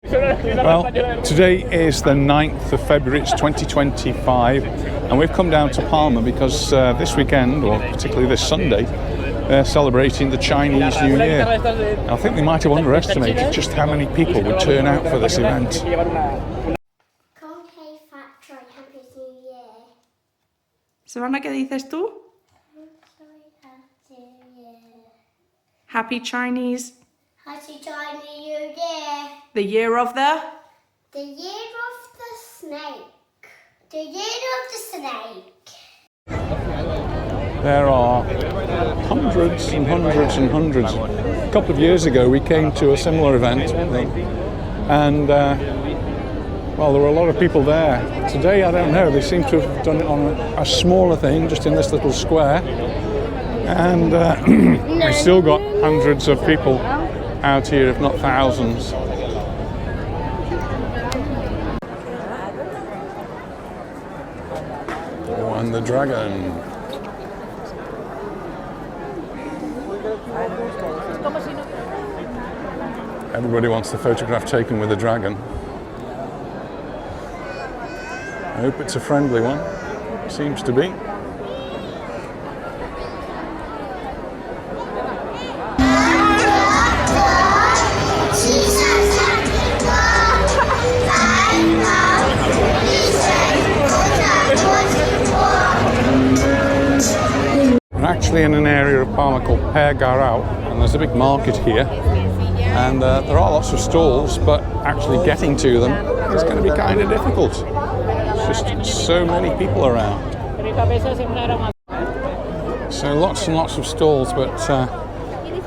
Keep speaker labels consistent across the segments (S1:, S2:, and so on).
S1: Well, today is the 9th of February, it's 2025, and we've come down to Palma because this weekend, or particularly this Sunday, they're celebrating the Chinese New Year. And I think they might have underestimated just how many people would turn out for this event.
S2: Savannah, ¿qué dices tú? Happy Chinese.
S3: Happy Chinese New Year.
S2: The year of the?
S3: The year of the snake. The year of the snake.
S1: There are hundreds and hundreds and hundreds. A couple of years ago we came to a similar event, and well, there were a lot of people there. Today, I don't know, they seem to have done it on a smaller thing, just in this little square, and we've still got hundreds of people out here, if not thousands. Oh, and the dragon. Everybody wants the photograph taken with the dragon. I hope it's a friendly one. Seems to be. We're actually in an area of Palma called Garau, and there's a big market here. And there are lots of stalls, but actually getting to them is going to be kind of difficult. There's just so many people around. So lots and lots of stalls, but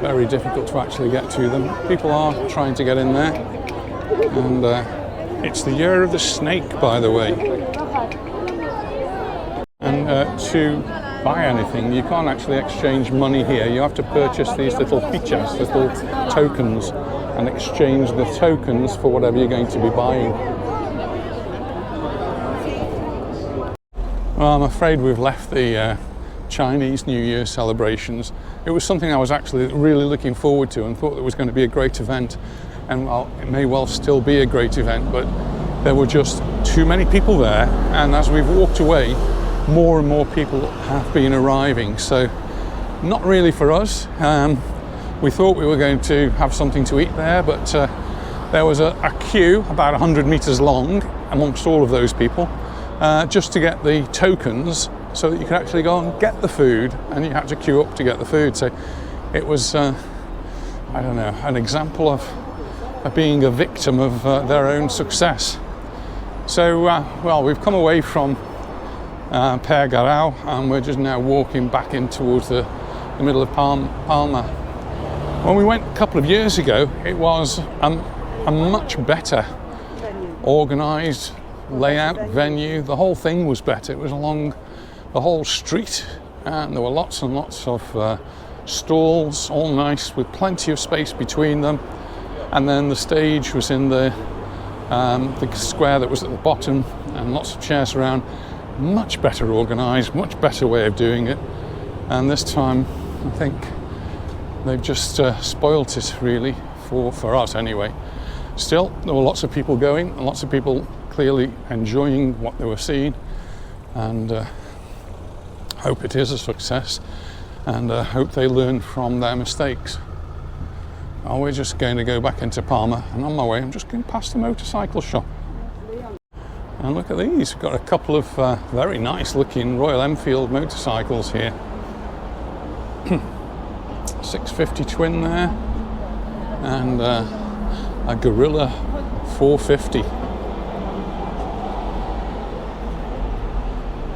S1: very difficult to actually get to them. People are trying to get in there. And it's the year of the snake, by the way. And to buy anything, you can't actually exchange money here. You have to purchase these little fichas, little tokens, and exchange the tokens for whatever you're going to be buying. Well, I'm afraid we've left the Chinese New Year celebrations. It was something I was actually really looking forward to and thought it was going to be a great event. And well, it may well still be a great event, but there were just too many people there. And as we've walked away, more and more people have been arriving, so not really for us. We thought we were going to have something to eat there, but there was a queue about 100 meters long amongst all of those people just to get the tokens so that you could actually go and get the food, and you had to queue up to get the food. So it was, I don't know, an example of being a victim of their own success. So, well, we've come away from Garau, and we're just now walking back in towards the middle of Palma. When we went a couple of years ago, it was a much better organised layout, venue. The whole thing was better. It was along the whole street, and there were lots and lots of stalls, all nice, with plenty of space between them. And then the stage was in the square that was at the bottom, and lots of chairs around. Much better organised, much better way of doing it, and this time I think they've just spoilt it really for us anyway. Still, there were lots of people going, and lots of people clearly enjoying what they were seeing, and hope it is a success, and hope they learn from their mistakes. Well, we're just going to go back into Palma, and on my way I'm just going past the motorcycle shop. And look at these, we've got a couple of very nice looking Royal Enfield motorcycles here. 650 twin there, and a Gorilla 450.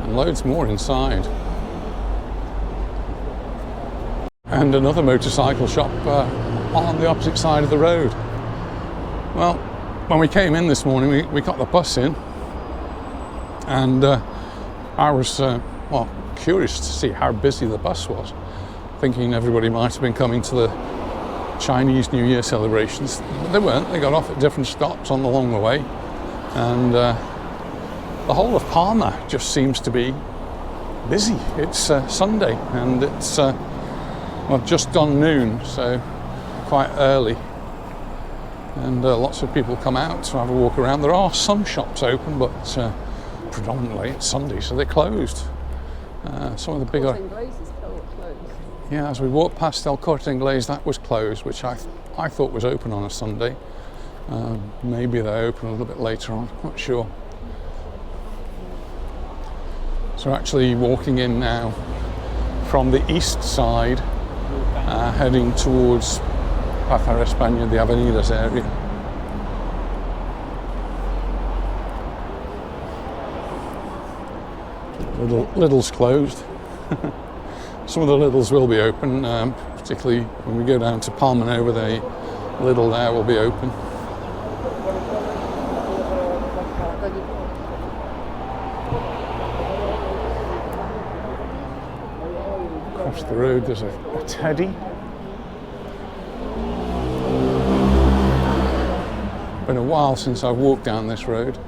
S1: And loads more inside. And another motorcycle shop on the opposite side of the road. Well, when we came in this morning, we got the bus in. And I was, well, curious to see how busy the bus was, thinking everybody might have been coming to the Chinese New Year celebrations. But they weren't. They got off at different stops on the long way. And the whole of Palma just seems to be busy. It's Sunday, and it's well, just gone noon, so quite early. and lots of people come out to have a walk around. There are some shops open, but predominantly it's Sunday, so they're closed. Some of the bigger...
S4: Closed.
S1: Yeah, as we walked past El Corte Inglés, that was closed, which I thought was open on a Sunday. Maybe they open a little bit later on, not sure. So actually walking in now from the east side, heading towards Plaza España, the Avenidas area. Lidl's closed. Some of the Lidls will be open, particularly when we go down to Palma over the Lidl there will be open. Across the road there's a Teddy. Been a while since I've walked down this road.
S4: You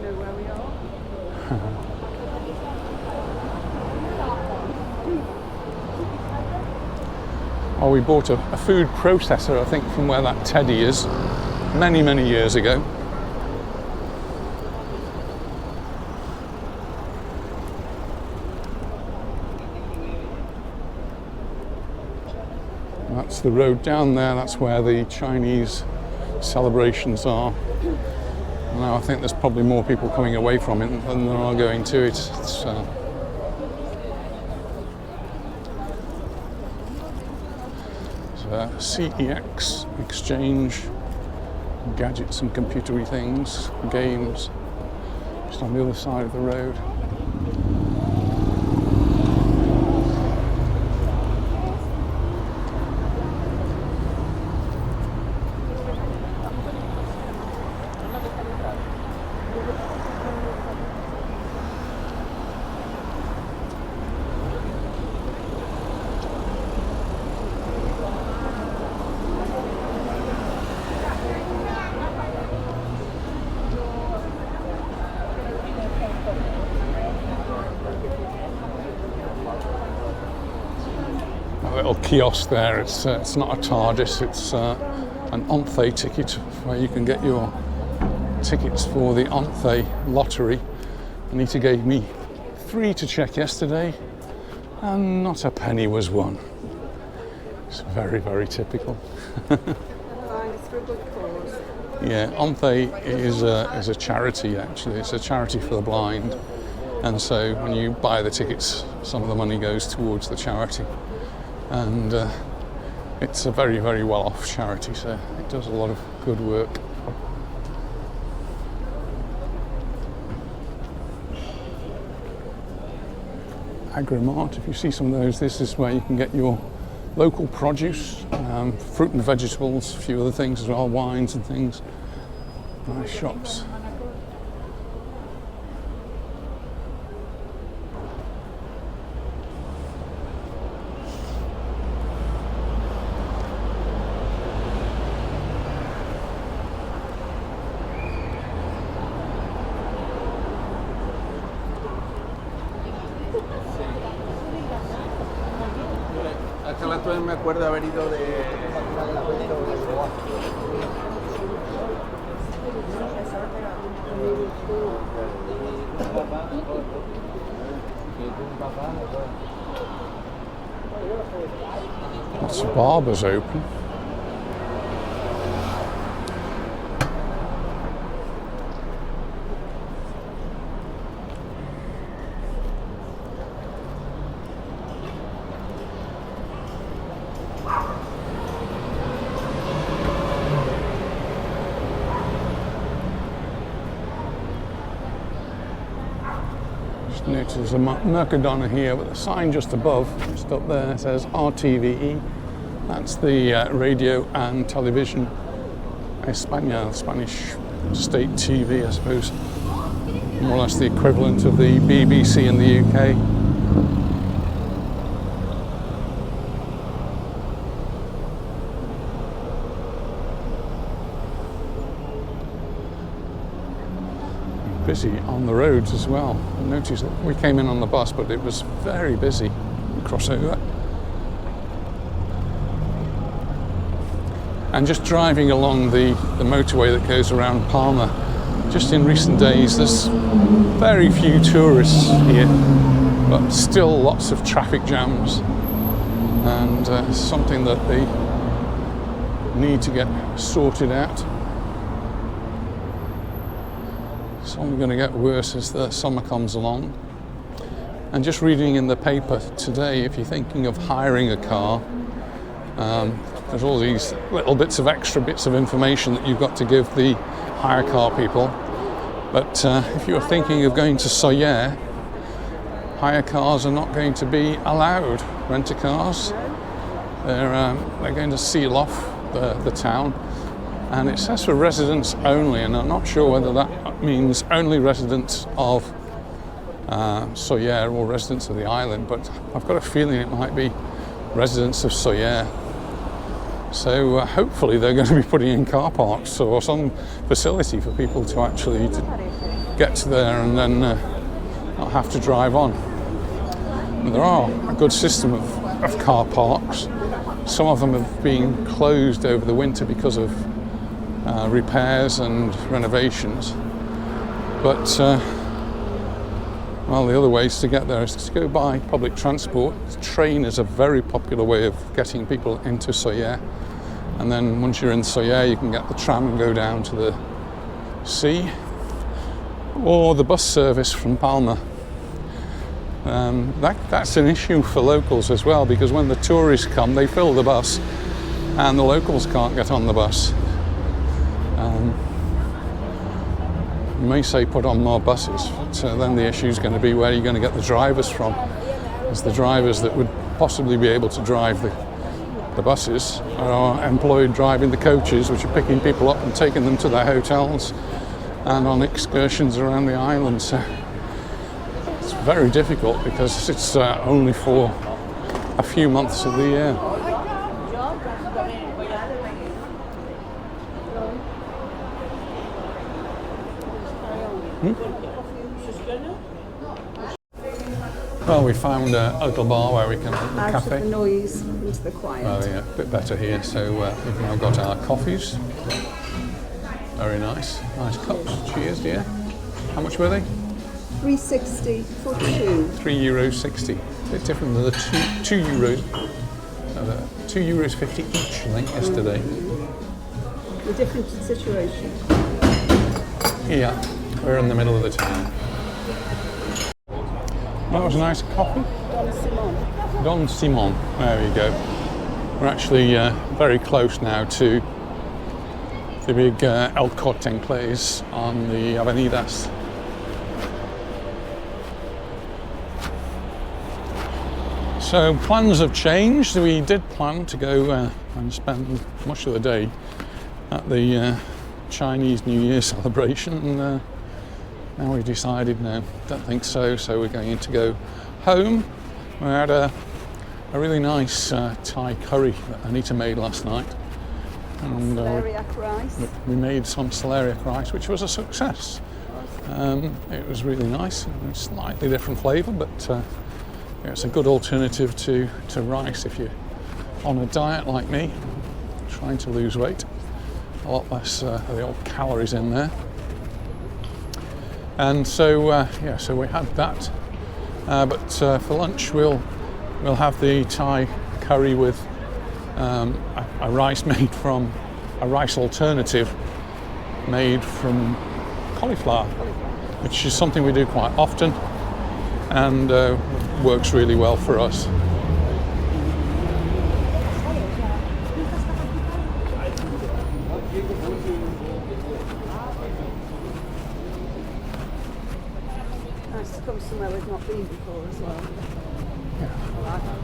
S4: know where we are?
S1: Oh, we bought a food processor, I think, from where that Teddy is, many, many years ago. That's the road down there, that's where the Chinese celebrations are. Now I think there's probably more people coming away from it than there are going to it. It's, CEX exchange, gadgets and computery things, games, just on the other side of the road. Little kiosk there, it's not a TARDIS, it's an Onthe ticket where you can get your tickets for the Onthe lottery. Anita gave me 3 to check yesterday and not a penny was won. It's very, very typical.
S4: It's for a good cause.
S1: Yeah, Onthe is a charity actually, it's a charity for the blind, and so when you buy the tickets some of the money goes towards the charity. And it's a very, very well-off charity, so it does a lot of good work. Agrimart, if you see some of those, this is where you can get your local produce, fruit and vegetables, a few other things as well, wines and things. Nice shops.
S5: Me acuerdo haber ido de...
S1: Lots of barbers open. Notice there's a Mercadona here, but the sign just above, just up there, says RTVE. That's the Radio and Television España, Spanish state TV, I suppose. More or less the equivalent of the BBC in the UK. Busy on the roads as well. Notice that we came in on the bus, but it was very busy. Crossover. And just driving along the motorway that goes around Palma, just in recent days, there's very few tourists here, but still lots of traffic jams, and something that they need to get sorted out. It's only going to get worse as the summer comes along. And just reading in the paper today, if you're thinking of hiring a car, there's all these little extra bits of information that you've got to give the hire car people. But if you're thinking of going to Soller, hire cars are not going to be allowed. Rent-a-cars, they're going to seal off the town, and it says for residents only, and I'm not sure whether that means only residents of Soller or residents of the island, but I've got a feeling it might be residents of Soller. So hopefully they're going to be putting in car parks or some facility for people to actually get to there and then not have to drive on. And there are a good system of car parks. Some of them have been closed over the winter because of repairs and renovations. But well, the other ways to get there is to go by public transport. The train is a very popular way of getting people into Soller. And then once you're in Soller, you can get the tram and go down to the sea, or the bus service from Palma. That's an issue for locals as well, because when the tourists come, they fill the bus, and the locals can't get on the bus. You may say put on more buses, but then the issue is going to be where you're going to get the drivers from. As the drivers that would possibly be able to drive the buses are employed driving the coaches, which are picking people up and taking them to their hotels and on excursions around the island. So it's very difficult because it's only for a few months of the year. Well, we found a little bar where we can
S4: Out
S1: cafe.
S4: of the noise into the quiet.
S1: Oh yeah, a bit better here. So we've now got our coffees. Very nice, nice cups. Cheers, dear. How much were they?
S4: $3.60 for two.
S1: €3.60. A bit different than the two euros. €2.50 each, I think, yesterday.
S4: A different situation.
S1: Yeah, we're in the middle of the town. That was a nice coffee.
S4: Don Simon.
S1: Don Simon, there we go. We're actually very close now to the big El Corte Inglés on the Avenidas. So plans have changed. We did plan to go and spend much of the day at the Chinese New Year celebration, and now we've decided no, don't think so. So we're going to go home. We had a really nice Thai curry that Anita made last night, and
S4: Celeriac rice.
S1: we made some celeriac rice, which was a success. It was really nice, and slightly different flavour, but it's a good alternative to rice if you're on a diet like me, trying to lose weight. A lot less of the old calories in there. And so so we had that. But for lunch we'll have the Thai curry with a rice made from a rice alternative made from cauliflower, which is something we do quite often and works really well for us.
S4: Nice to come somewhere we've not been before as well. I like that.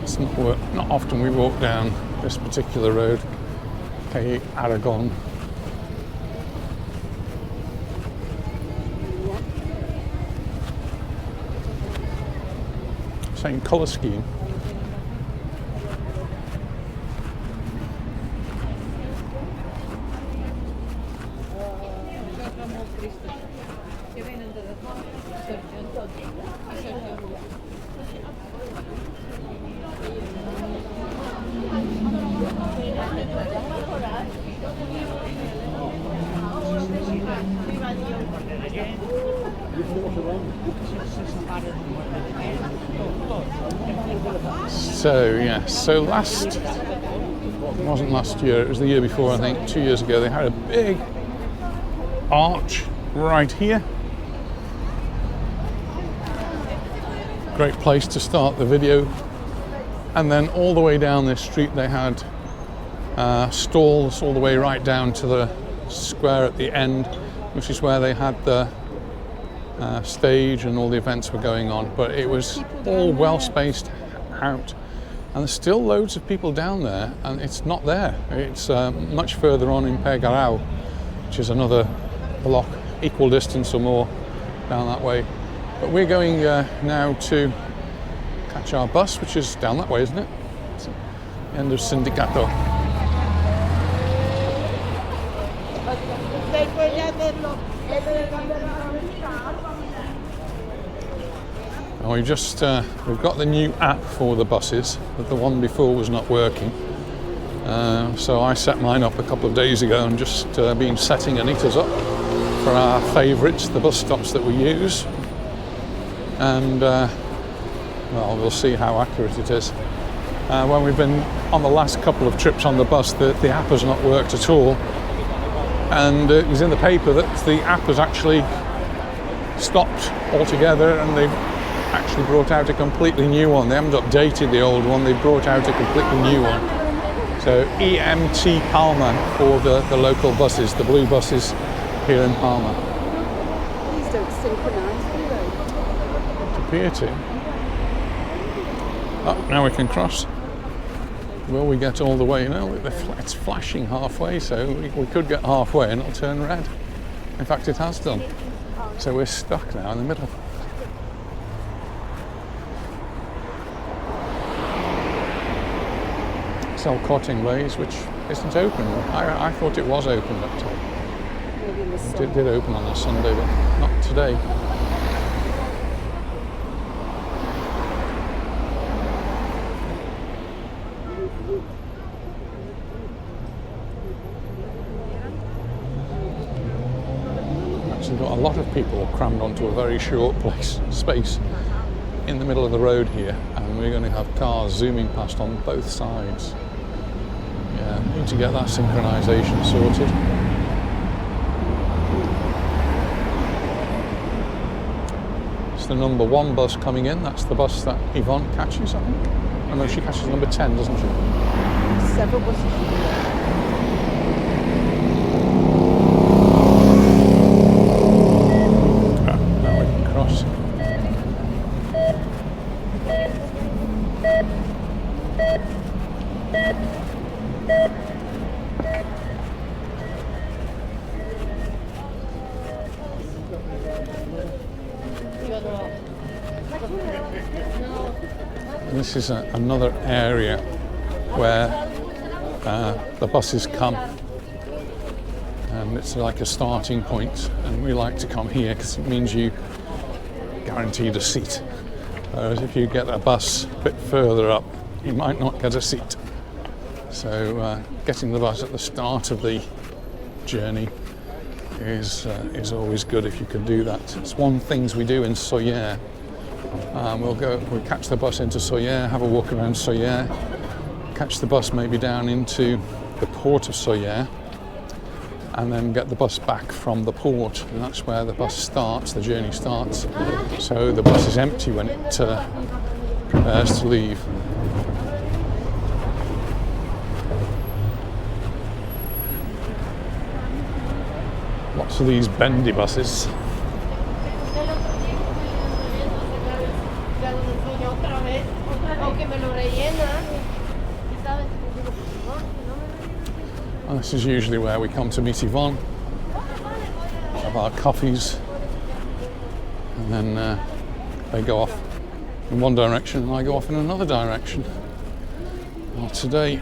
S1: It's not often we walk down this particular road, Calle Aragon. Same colour scheme. So yeah, so it wasn't last year, it was the year before, I think, 2 years ago, they had a big arch right here. Great place to start the video. And then all the way down this street they had stalls all the way right down to the square at the end, which is where they had the stage and all the events were going on. But it was all well spaced out, and there's still loads of people down there, and it's not there. It's much further on in Pegarao, which is another block, equal distance or more down that way. But we're going now to catch our bus, which is down that way, isn't it? It's the end of Sindicato. And we've got the new app for the buses, but the one before was not working. So I set mine up a couple of days ago and just been setting Anita's up for our favourites, the bus stops that we use. And well, we'll see how accurate it is. When we've been on the last couple of trips on the bus, the app has not worked at all. And it was in the paper that the app has actually stopped altogether, and they've actually brought out a completely new one. They haven't updated the old one, they brought out a completely new one. So EMT Palma for the local buses, the blue buses here in Palma.
S4: These don't synchronise, do they?
S1: Appear to. Oh, now we can cross. Will we get all the way? No, it's flashing halfway, so we could get halfway and it'll turn red. In fact, it has done. So we're stuck now in the middle. It's El Corte Inglés, which isn't open. I thought it was open, but it did open on a Sunday, but not today. Actually got a lot of people crammed onto a very short space in the middle of the road here, and we're going to have cars zooming past on both sides. Yeah, need to get that synchronisation sorted. It's the number 1 bus coming in. That's the bus that Yvonne catches, I think. Oh no, she catches number 10, doesn't she?
S4: Several buses.
S1: Now we can cross. This is another area where the buses come, and it's like a starting point, and we like to come here because it means you guaranteed a seat, whereas if you get a bus a bit further up you might not get a seat. So getting the bus at the start of the journey is always good if you can do that. It's one of the things we do in Soller. We'll catch the bus into Soller, have a walk around Soller, catch the bus maybe down into the port of Soller, and then get the bus back from the port, and that's where the bus starts, the journey starts. So the bus is empty when it prepares to leave. Lots of these bendy buses. And this is usually where we come to meet Yvonne, have our coffees, and then they go off in one direction and I go off in another direction. Well, today,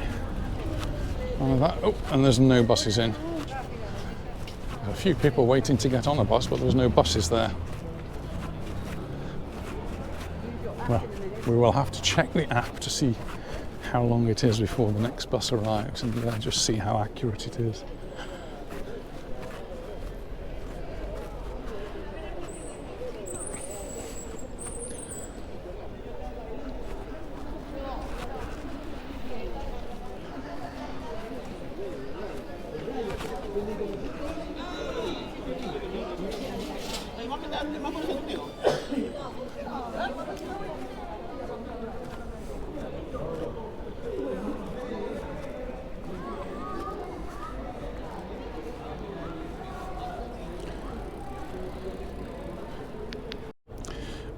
S1: and there's no buses in. There's a few people waiting to get on a bus, but there's no buses there. Well, we will have to check the app to see how long it is before the next bus arrives, and just see how accurate it is.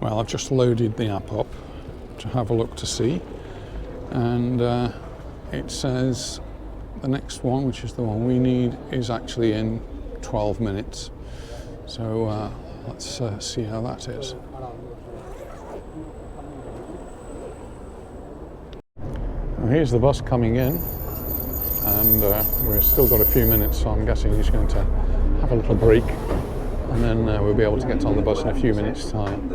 S1: Well, I've just loaded the app up to have a look to see, and it says the next one, which is the one we need, is actually in 12 minutes. So let's see how that is. Now, here's the bus coming in, and we've still got a few minutes, so I'm guessing he's going to have a little break, and then we'll be able to get on the bus in a few minutes' time.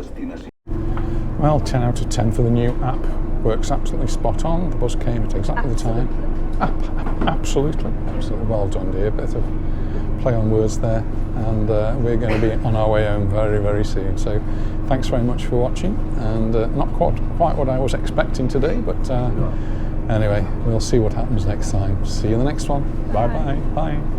S1: Well, 10 out of 10 for the new app. Works absolutely spot on. The bus came at exactly the time. Absolutely well done, dear. Bit of play on words there, and we're going to be on our way home very, very soon. So thanks very much for watching, and not quite what I was expecting today, but anyway, we'll see what happens next time. See you in the next one. Bye. Bye.